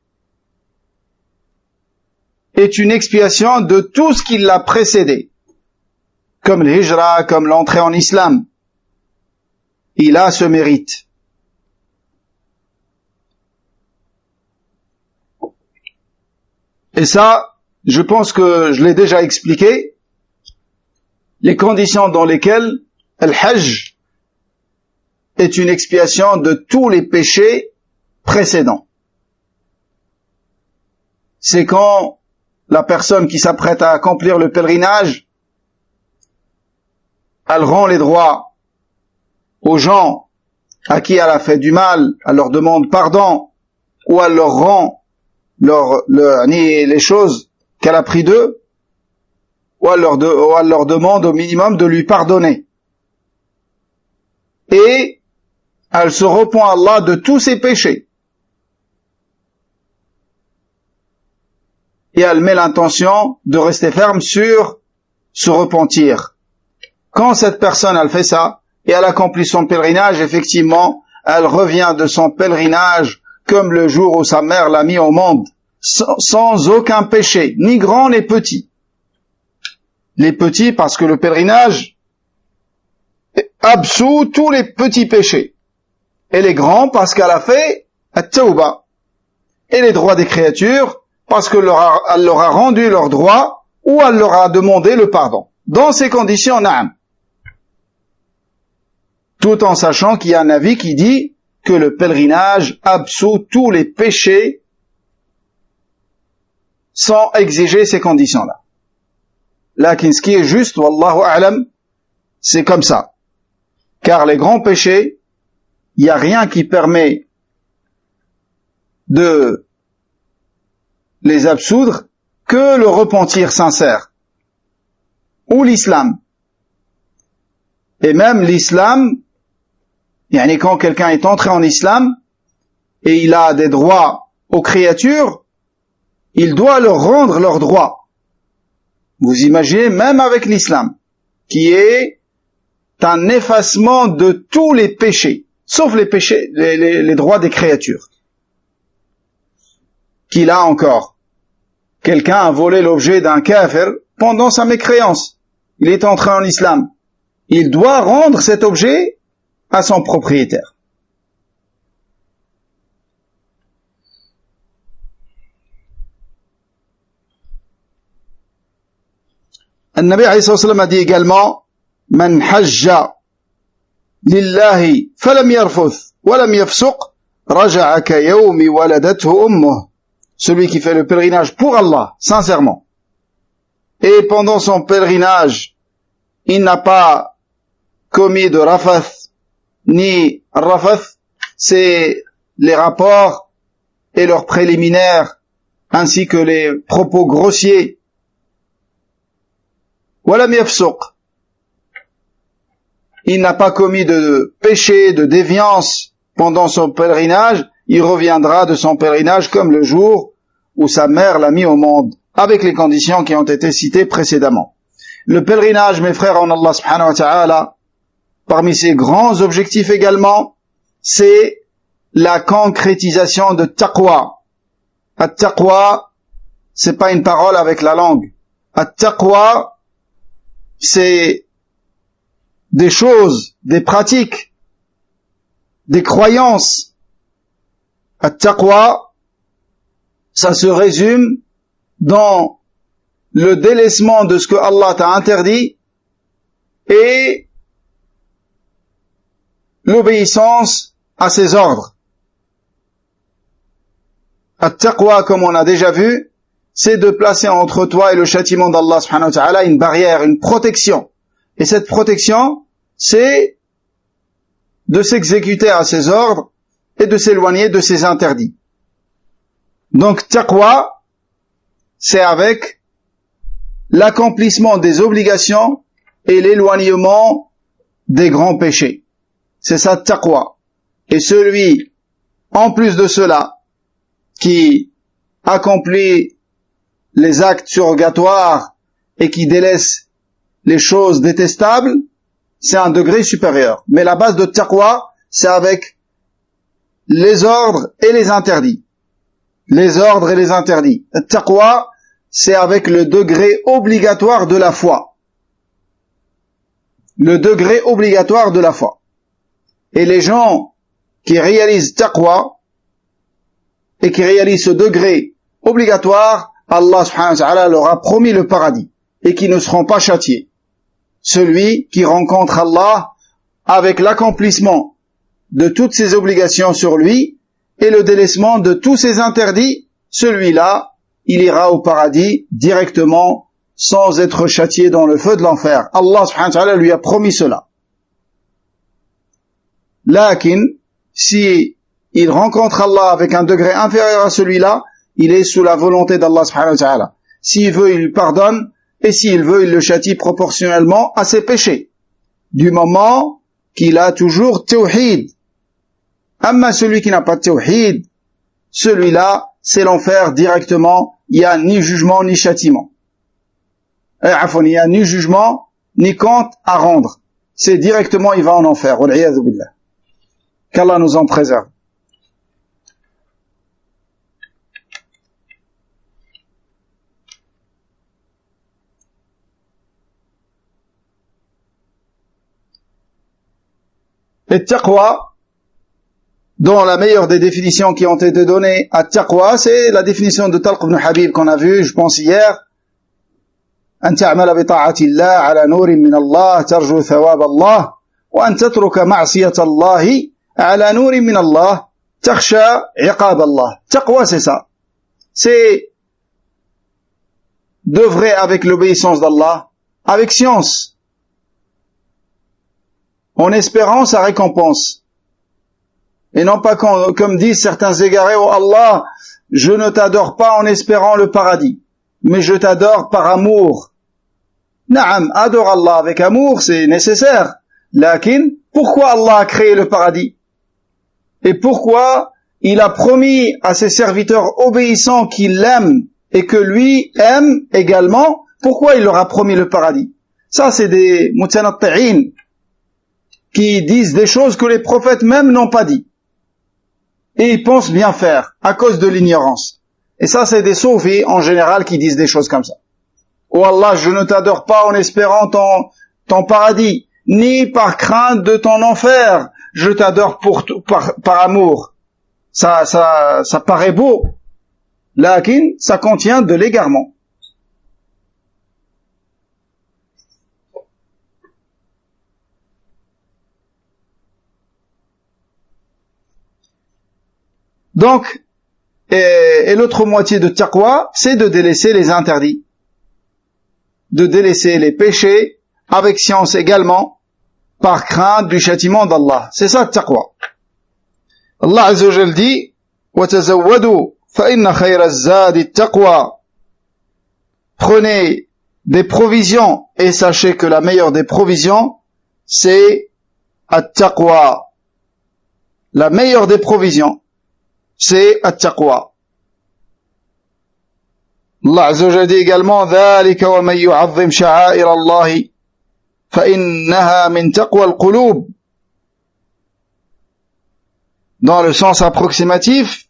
est une expiation de tout ce qui l'a précédé, comme le hijra, comme l'entrée en islam. Il a ce mérite. Et ça, je pense que je l'ai déjà expliqué, les conditions dans lesquelles Al-Hajj est une expiation de tous les péchés précédents. C'est quand la personne qui s'apprête à accomplir le pèlerinage, elle rend les droits aux gens à qui elle a fait du mal, elle leur demande pardon, ou elle leur rend les choses qu'elle a pris d'eux, ou elle leur demande au minimum de lui pardonner. Et elle se repent à Allah de tous ses péchés. Et elle met l'intention de rester ferme sur se repentir. Quand cette personne, elle fait ça, et elle accomplit son pèlerinage, effectivement, elle revient de son pèlerinage comme le jour où sa mère l'a mis au monde, sans aucun péché, ni grand ni petit. Les petits, parce que le pèlerinage absout tous les petits péchés. Et les grands, parce qu'elle a fait at-tawba. Et les droits des créatures, parce qu'elle leur a rendu leurs droits, ou elle leur a demandé le pardon. Dans ces conditions, na'am. Tout en sachant qu'il y a un avis qui dit que le pèlerinage absout tous les péchés sans exiger ces conditions-là. Lakin ce qui est juste, wallahu a'lam, c'est comme ça. Car les grands péchés, il n'y a rien qui permet de les absoudre que le repentir sincère. Ou l'islam. Et même l'islam, quand quelqu'un est entré en islam et il a des droits aux créatures, il doit leur rendre leurs droits. Vous imaginez, même avec l'islam, qui est un effacement de tous les péchés, sauf les péchés, les droits des créatures. Qu'il a encore. Quelqu'un a volé l'objet d'un kafir pendant sa mécréance. Il est entré en islam. Il doit rendre cet objet à son propriétaire. النبي عليه الصلاة والسلام a dit également من حج لله فلم يرفث ولم يفسق رجع كيوم ولدته أمه. Celui qui fait le pèlerinage pour Allah, sincèrement, et pendant son pèlerinage, il n'a pas commis de rafath, ni rafath, c'est les rapports et leurs préliminaires, ainsi que les propos grossiers. Walam yafsuq. Il n'a pas commis de péché, de déviance pendant son pèlerinage, il reviendra de son pèlerinage comme le jour où sa mère l'a mis au monde, avec les conditions qui ont été citées précédemment. Le pèlerinage, mes frères en Allah subhanahu wa ta'ala, parmi ses grands objectifs également, c'est la concrétisation de taqwa. At-taqwa, c'est pas une parole avec la langue. At-taqwa, c'est des choses, des pratiques, des croyances. At-taqwa, ça se résume dans le délaissement de ce que Allah t'a interdit et l'obéissance à ses ordres. At-taqwa, comme on a déjà vu, c'est de placer entre toi et le châtiment d'Allah subhanahu wa ta'ala une barrière, une protection. Et cette protection, c'est de s'exécuter à ses ordres et de s'éloigner de ses interdits. Donc, taqwa, c'est avec l'accomplissement des obligations et l'éloignement des grands péchés. C'est ça, taqwa. Et celui, en plus de cela, qui accomplit les actes surrogatoires et qui délaisse les choses détestables, c'est un degré supérieur. Mais la base de taqwa, c'est avec les ordres et les interdits. Les ordres et les interdits. Le taqwa, c'est avec le degré obligatoire de la foi. Le degré obligatoire de la foi. Et les gens qui réalisent taqwa et qui réalisent ce degré obligatoire, Allah subhanahu wa ta'ala leur a promis le paradis et qui ne seront pas châtiés. Celui qui rencontre Allah avec l'accomplissement de toutes ses obligations sur lui et le délaissement de tous ses interdits, celui-là, il ira au paradis directement sans être châtié dans le feu de l'enfer. Allah subhanahu wa ta'ala lui a promis cela. Lakin, si il rencontre Allah avec un degré inférieur à celui-là, il est sous la volonté d'Allah subhanahu wa ta'ala. S'il veut, il lui pardonne, et s'il veut, il le châtie proportionnellement à ses péchés, du moment qu'il a toujours tawhid. Amma celui qui n'a pas de tawhid, celui-là, c'est l'enfer directement, il n'y a ni jugement ni châtiment. Il n'y a ni jugement ni compte à rendre. C'est directement, il va en enfer. Wal'iyadhu billah. Qu'Allah nous en préserve. Et taqwa, dont la meilleure des définitions qui ont été données à taqwa, c'est la définition de Talq ibn Habib qu'on a vu, je pense hier. أن تعمل بطاعة الله على نور من الله ترجو ثواب الله وأن تترك معصية الله على نور من الله تخشى عقاب الله. Taqwa, c'est ça. C'est d'œuvrer avec l'obéissance d'Allah, avec science, en espérant sa récompense. Et non pas comme disent certains égarés, oh Allah, je ne t'adore pas en espérant le paradis, mais je t'adore par amour. Naam, adore Allah avec amour, c'est nécessaire. Lakin, pourquoi Allah a créé le paradis? Et pourquoi il a promis à ses serviteurs obéissants qu'il l'aime et que lui aime également? Pourquoi il leur a promis le paradis? Ça, c'est des mutanatti'in qui disent des choses que les prophètes même n'ont pas dit. Et ils pensent bien faire à cause de l'ignorance. Et ça, c'est des soufis en général qui disent des choses comme ça. Oh Allah, je ne t'adore pas en espérant ton paradis, ni par crainte de ton enfer. Je t'adore par amour. Ça paraît beau. Lakin, ça contient de l'égarement. Donc, et l'autre moitié de taqwa, c'est de délaisser les interdits, de délaisser les péchés, avec science également, par crainte du châtiment d'Allah. C'est ça, taqwa. Allah Azza wa Jal dit, وَتَزَوَّدُوا فَإِنَّ خَيْرَ الزَّادِ التَّقْوَى. Prenez des provisions, et sachez que la meilleure des provisions, c'est at-taqwa. La meilleure des provisions, c'est at-taqwa. Allah Azza wa Jalla dit également ذلك ومن يعظم شعائر الله فإنها من تقوى القلوب. Dans le sens approximatif,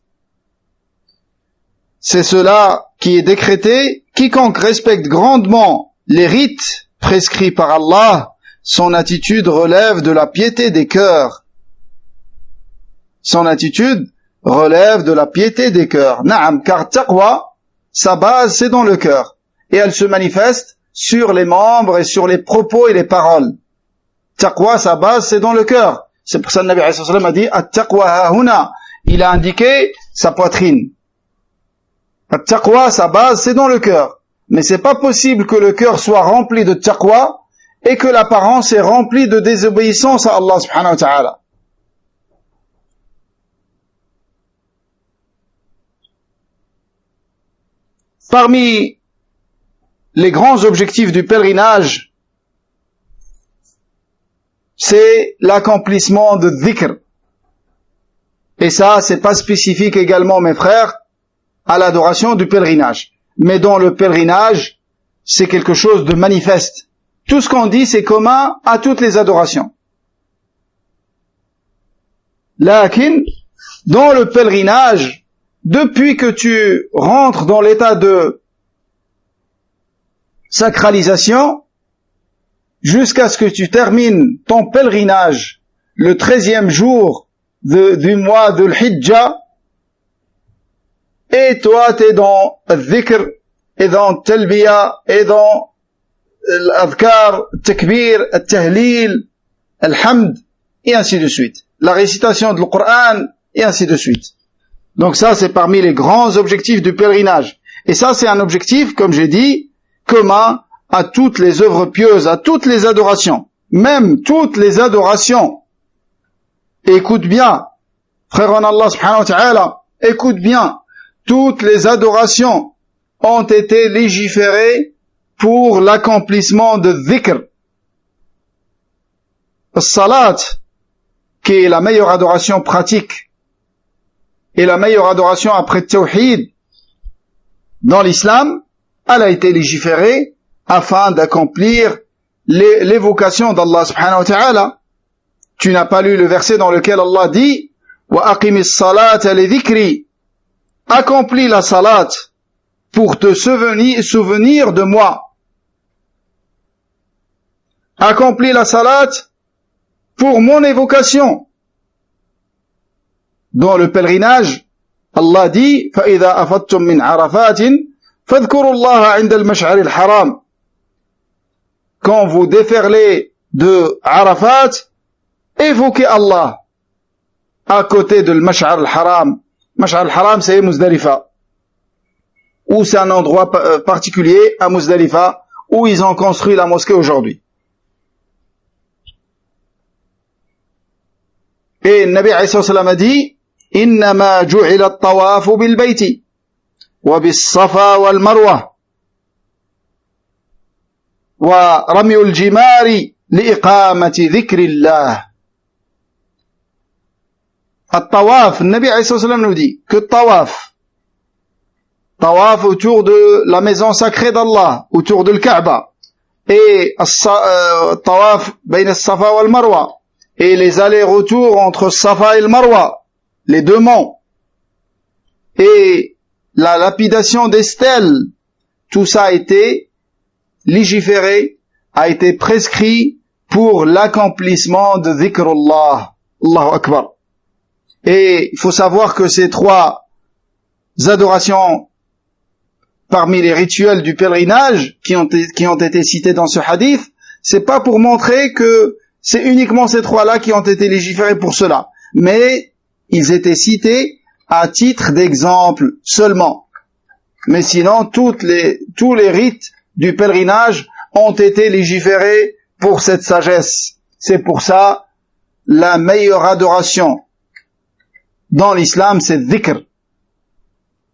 c'est cela qui est décrété: quiconque respecte grandement les rites prescrits par Allah, son attitude relève de la piété des cœurs. Son attitude relève de la piété des cœurs. Naam, car taqwa, sa base, c'est dans le cœur. Et elle se manifeste sur les membres et sur les propos et les paroles. Taqwa, sa base, c'est dans le cœur. C'est pour ça que le Nabi sallallahu alayhi wa sallam a dit At-taqwa hahuna. Il a indiqué sa poitrine. At-taqwa, sa base, c'est dans le cœur. Mais c'est pas possible que le cœur soit rempli de taqwa et que l'apparence est remplie de désobéissance à Allah subhanahu wa ta'ala. Parmi les grands objectifs du pèlerinage, c'est l'accomplissement de dhikr. Et ça, c'est pas spécifique également, mes frères, à l'adoration du pèlerinage. Mais dans le pèlerinage, c'est quelque chose de manifeste. Tout ce qu'on dit, c'est commun à toutes les adorations. Lakin, dans le pèlerinage, depuis que tu rentres dans l'état de sacralisation, jusqu'à ce que tu termines ton pèlerinage le 13e jour du mois de l'Hijja, et toi t'es dans le dhikr, et dans le talbiya, et dans l'adhkar, le takbir, le tahlil, le hamd, et ainsi de suite. La récitation du Coran, et ainsi de suite. Donc ça, c'est parmi les grands objectifs du pèlerinage. Et ça, c'est un objectif, comme j'ai dit, commun à toutes les œuvres pieuses, à toutes les adorations. Même toutes les adorations. Écoute bien, frère en Allah subhanahu wa ta'ala, écoute bien. Toutes les adorations ont été légiférées pour l'accomplissement de dhikr. Salat, qui est la meilleure adoration pratique et la meilleure adoration après Tawhid dans l'islam, elle a été légiférée afin d'accomplir l'évocation d'Allah subhanahu wa ta'ala. Tu n'as pas lu le verset dans lequel Allah dit wa aqimis salata li dhikri, accomplis la salat pour te souvenir de moi. Accomplis la salat pour mon évocation. Dans le pèlerinage, Allah dit فَإِذَا أَفَضْتُم مِّنْ عَرَفَاتٍ فَاذْكُرُوا اللَّهَ عِندَ الْمَشْعَرِ الْحَرَامِ. Quand vous déferlez de Arafat, évoquez Allah à côté de l'Mash'ar al-Haram. Mash'ar al-Haram, c'est Muzdalifa, où c'est un endroit particulier à Muzdalifa où ils ont construit la mosquée aujourd'hui. Et Nabi alayhi salam a dit إنما جعل الطواف بالبيت وبالصفا والمروة ورمي الجمار لإقامة ذكر الله. الطواف, Nabi alayhi salam nous dit que tawaf autour de la maison sacrée d'Allah, autour de Kaaba, et tawaf بين الصفا والمروة, et les allers-retours entre Safa et le Marwa, les deux monts, et la lapidation des stèles, tout ça a été légiféré, a été prescrit pour l'accomplissement de dhikrullah. Allahu Akbar. Et il faut savoir que ces trois adorations parmi les rituels du pèlerinage qui ont été cités dans ce hadith, c'est pas pour montrer que c'est uniquement ces trois-là qui ont été légiférés pour cela, mais ils étaient cités à titre d'exemple seulement. Mais sinon, tous les rites du pèlerinage ont été légiférés pour cette sagesse. C'est pour ça, la meilleure adoration dans l'islam, c'est dhikr.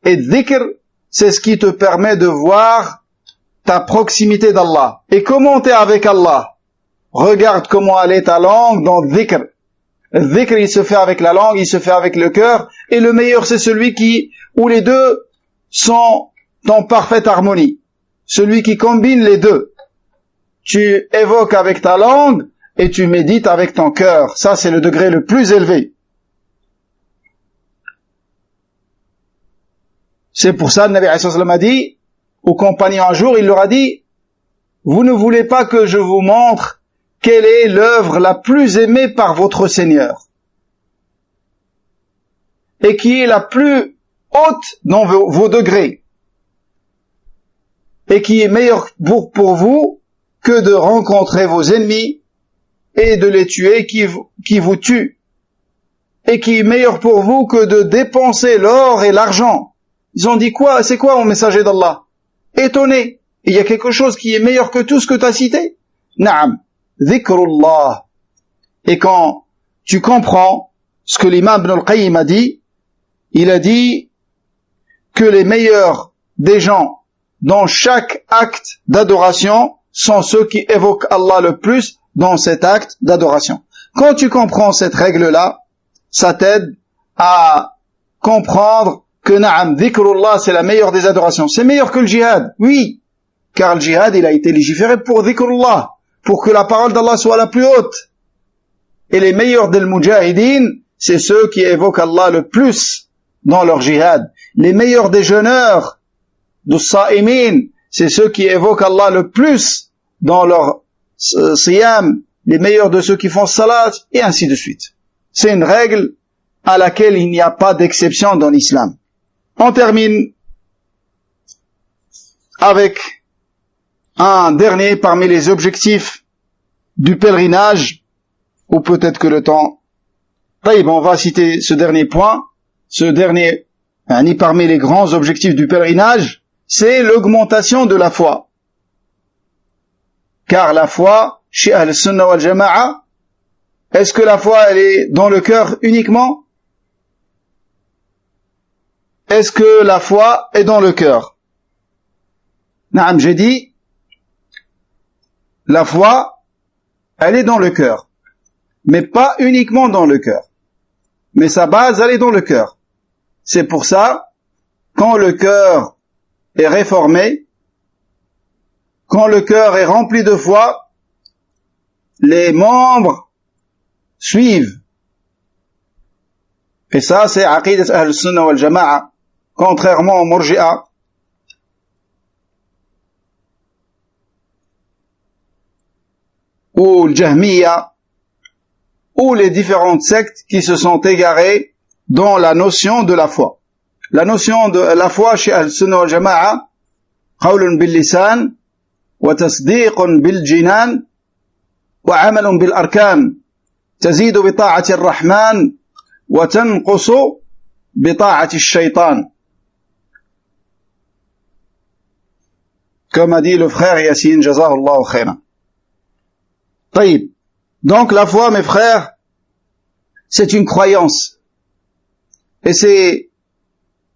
Et dhikr, c'est ce qui te permet de voir ta proximité d'Allah. Et comment t'es avec Allah? Regarde comment elle est ta langue dans dhikr. Le dhikr, il se fait avec la langue, il se fait avec le cœur, et le meilleur, c'est celui où les deux sont en parfaite harmonie. Celui qui combine les deux. Tu évoques avec ta langue, et tu médites avec ton cœur. Ça, c'est le degré le plus élevé. C'est pour ça, le Nabi sallallahu alayhi wa sallam a dit aux compagnons un jour, il leur a dit, vous ne voulez pas que je vous montre quelle est l'œuvre la plus aimée par votre Seigneur et qui est la plus haute dans vos degrés et qui est meilleure pour vous que de rencontrer vos ennemis et de les tuer qui vous tuent, et qui est meilleur pour vous que de dépenser l'or et l'argent. Ils ont dit quoi? C'est quoi, mon messager d'Allah? Étonné. Il y a quelque chose qui est meilleur que tout ce que tu as cité? Naam. Dhikrullah. Et quand tu comprends ce que l'imam Ibn al-Qayyim a dit, il a dit que les meilleurs des gens dans chaque acte d'adoration sont ceux qui évoquent Allah le plus dans cet acte d'adoration. Quand tu comprends cette règle-là, ça t'aide à comprendre que na'am, dhikrullah, c'est la meilleure des adorations. C'est meilleur que le djihad, oui, car le djihad, il a été légiféré pour dhikrullah, pour que la parole d'Allah soit la plus haute. Et les meilleurs des mujahideen, c'est ceux qui évoquent Allah le plus dans leur djihad. Les meilleurs des jeûneurs, des sa'imin, c'est ceux qui évoquent Allah le plus dans leur siyam. Les meilleurs de ceux qui font salat, et ainsi de suite. C'est une règle à laquelle il n'y a pas d'exception dans l'islam. On termine avec un dernier parmi les objectifs du pèlerinage, ou peut-être que le temps... On va citer ce dernier point, parmi les grands objectifs du pèlerinage, c'est l'augmentation de la foi. Car la foi, chez Ahl-Sunnah wal Jama'a, est-ce que la foi, elle est dans le cœur uniquement? Est-ce que la foi est dans le cœur? Naam, j'ai dit, La foi, elle est dans le cœur, mais pas uniquement dans le cœur. Mais sa base, elle est dans le cœur. C'est pour ça, quand le cœur est réformé, quand le cœur est rempli de foi, les membres suivent. Et ça, c'est aqidat Ahl-Sunnah wal Jama'a, contrairement aux Murji'a, ou le Jahmiya, ou les différentes sectes qui se sont égarées dans la notion de la foi. La notion de la foi chez Ahl-Sunnah wal Jama'a, qawlun bil lisan, wa tasdiqun bil jinan, wa amalun bil arkan, tazidu bi ta'ati ar-Rahman, wa tanqusu bi ta'ati ash-shaytan. Comme a dit le frère Yassine, jazahullahu khairan. Taïb. Donc la foi, mes frères, c'est une croyance. Et c'est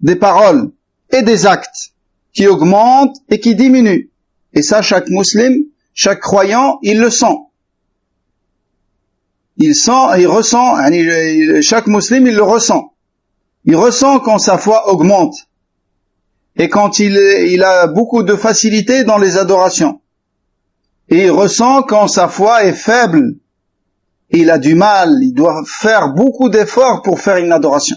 des paroles et des actes qui augmentent et qui diminuent. Et ça, chaque musulman, chaque croyant, il le sent. Il ressent, chaque musulman, il le ressent. Il ressent quand sa foi augmente. Et quand il a beaucoup de facilité dans les adorations. Et il ressent quand sa foi est faible. Il a du mal, il doit faire beaucoup d'efforts pour faire une adoration.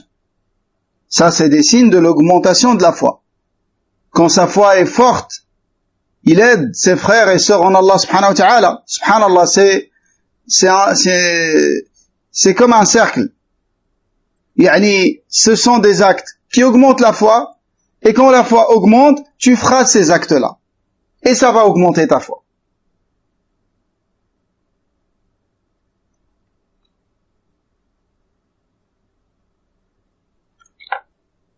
Ça, c'est des signes de l'augmentation de la foi. Quand sa foi est forte, il aide ses frères et sœurs en Allah subhanahu wa ta'ala. Subhanallah, c'est comme un cercle. Yani, ce sont des actes qui augmentent la foi, et quand la foi augmente, tu feras ces actes-là. Et ça va augmenter ta foi.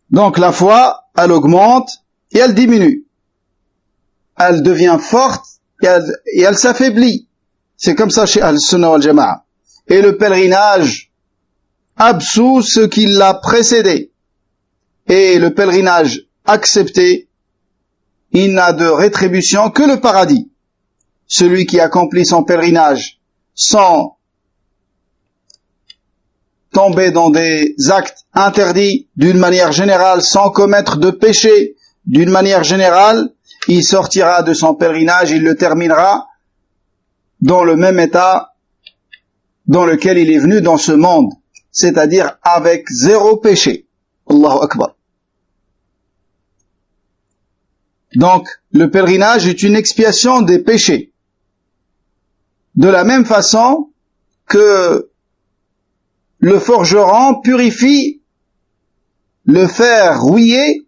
Donc la foi, elle augmente et elle diminue. Elle devient forte et elle s'affaiblit. C'est comme ça chez Ahl-Sunnah wal Jama'a. Et le pèlerinage absout ce qui l'a précédé. Et le pèlerinage accepté, il n'a de rétribution que le paradis. Celui qui accomplit son pèlerinage sans tomber dans des actes interdits d'une manière générale, sans commettre de péché d'une manière générale, il sortira de son pèlerinage, il le terminera dans le même état dans lequel il est venu dans ce monde, c'est-à-dire avec zéro péché. Allahu Akbar. Donc, le pèlerinage est une expiation des péchés. De la même façon que le forgeron purifie le fer rouillé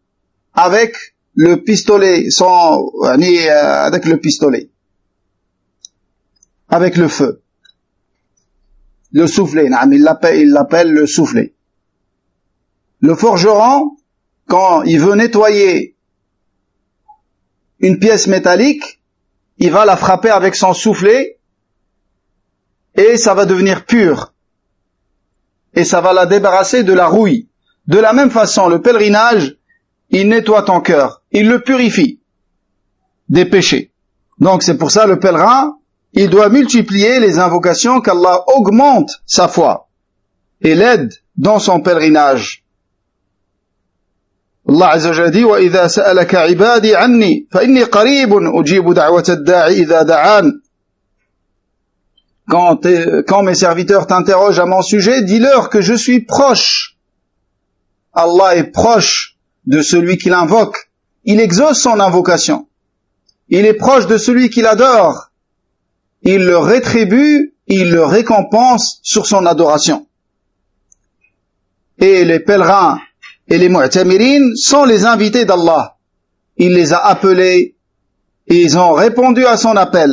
avec le pistolet, avec le pistolet, avec le feu, le soufflet, il l'appelle le soufflet. Le forgeron, quand il veut nettoyer une pièce métallique, il va la frapper avec son soufflet et ça va devenir pur. Et ça va la débarrasser de la rouille. De la même façon, le pèlerinage, il nettoie ton cœur, il le purifie des péchés. Donc c'est pour ça le pèlerin, il doit multiplier les invocations qu'Allah augmente sa foi et l'aide dans son pèlerinage. Allah Azza wa Jalla dit وَإِذَا سَأَلَكَ عِبَادِي عَنِّي فَإِنِّي قَرِيبٌ أُجِيبُ دَعْوَةَ الدَّاعِ إِذَا دَعَانِ. Quand mes serviteurs t'interrogent à mon sujet, dis-leur que je suis proche. Allah est proche de celui qui l'invoque. Il exauce son invocation. Il est proche de celui qui l'adore. Il le rétribue, il le récompense sur son adoration. Et les pèlerins et les mu'tamirines sont les invités d'Allah. Il les a appelés et ils ont répondu à son appel.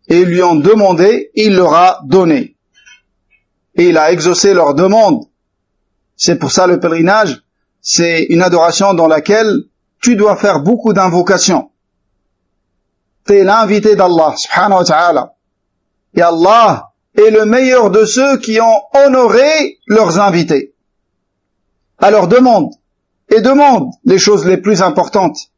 Et ils lui ont demandé, il leur a donné. Et il a exaucé leur demande. C'est pour ça le pèlerinage, c'est une adoration dans laquelle tu dois faire beaucoup d'invocations. Tu es l'invité d'Allah, subhanahu wa ta'ala. Et Allah est le meilleur de ceux qui ont honoré leurs invités. Alors demande, et demande les choses les plus importantes.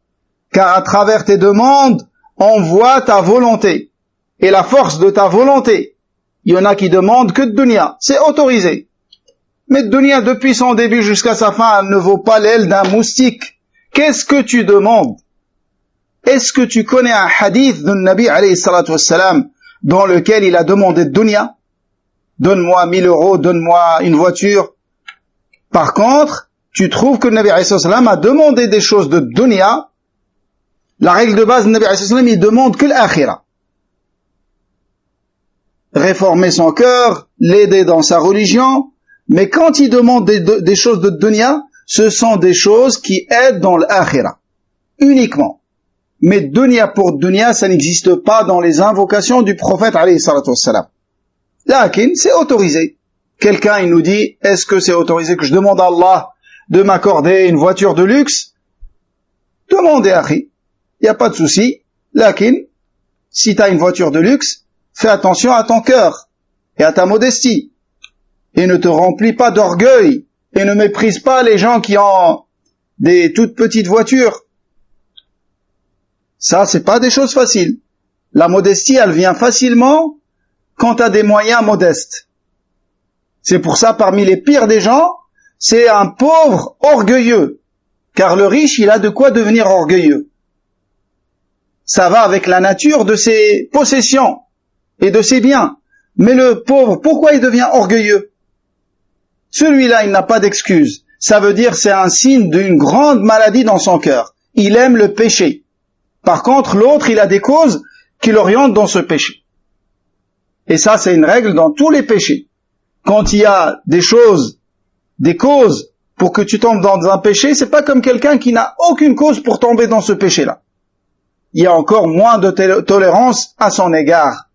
Car à travers tes demandes, on voit ta volonté. et la force de ta volonté. Il y en a qui demandent que de dunya, c'est autorisé. Mais dunya, depuis son début jusqu'à sa fin, elle ne vaut pas l'aile d'un moustique. Qu'est-ce que tu demandes? Est-ce que tu connais un hadith d'un Nabi alayhi salatu wassalam dans lequel il a demandé de dunya? Donne-moi 1000 euros, donne-moi une voiture. Par contre, tu trouves que le Nabi alayhi salatu wassalam a demandé des choses de dunya. La règle de base, le Nabi alayhi salatu wassalam, il demande que l'akhira. Réformer son cœur, l'aider dans sa religion. Mais quand il demande des choses de dunya, ce sont des choses qui aident dans l'akhira. Uniquement. Mais dunya pour dunya, ça n'existe pas dans les invocations du prophète alayhi salatu wassalam. Lakin, c'est autorisé. Quelqu'un, il nous dit, est-ce que c'est autorisé que je demande à Allah de m'accorder une voiture de luxe? Demandez, akhi. Il n'y a pas de souci. Lakin, si tu as une voiture de luxe, fais attention à ton cœur et à ta modestie. Et ne te remplis pas d'orgueil. Et ne méprise pas les gens qui ont des toutes petites voitures. Ça, c'est pas des choses faciles. La modestie, elle vient facilement quand tu as des moyens modestes. C'est pour ça, parmi les pires des gens, c'est un pauvre orgueilleux. Car le riche, il a de quoi devenir orgueilleux. Ça va avec la nature de ses possessions et de ses biens. Mais le pauvre, pourquoi il devient orgueilleux? Celui-là, il n'a pas d'excuse. Ça veut dire c'est un signe d'une grande maladie dans son cœur. Il aime le péché. Par contre, l'autre, il a des causes qui l'orientent dans ce péché. Et ça, c'est une règle dans tous les péchés. Quand il y a des choses, des causes pour que tu tombes dans un péché, c'est pas comme quelqu'un qui n'a aucune cause pour tomber dans ce péché-là. Il y a encore moins de tolérance à son égard.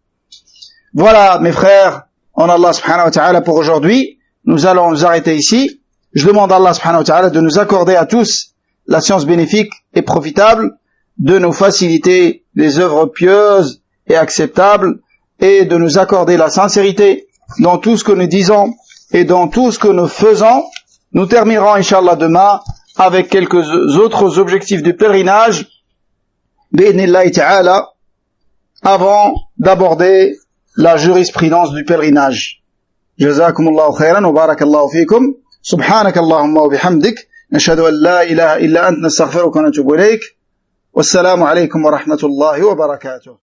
Voilà, mes frères, en Allah subhanahu wa ta'ala pour aujourd'hui. Nous allons nous arrêter ici. Je demande à Allah subhanahu wa ta'ala de nous accorder à tous la science bénéfique et profitable, de nous faciliter les œuvres pieuses et acceptables, et de nous accorder la sincérité dans tout ce que nous disons et dans tout ce que nous faisons. Nous terminerons, Inch'Allah, demain avec quelques autres objectifs du pèlerinage, bi'idhnillahi ta'ala, avant d'aborder la jurisprudence du pèlerinage. جزاكم الله خيرا وبارك الله فيكم سبحانك اللهم وبحمدك نشهد أن لا إله إلا أنت نستغفرك ونتوب إليك والسلام عليكم ورحمة الله وبركاته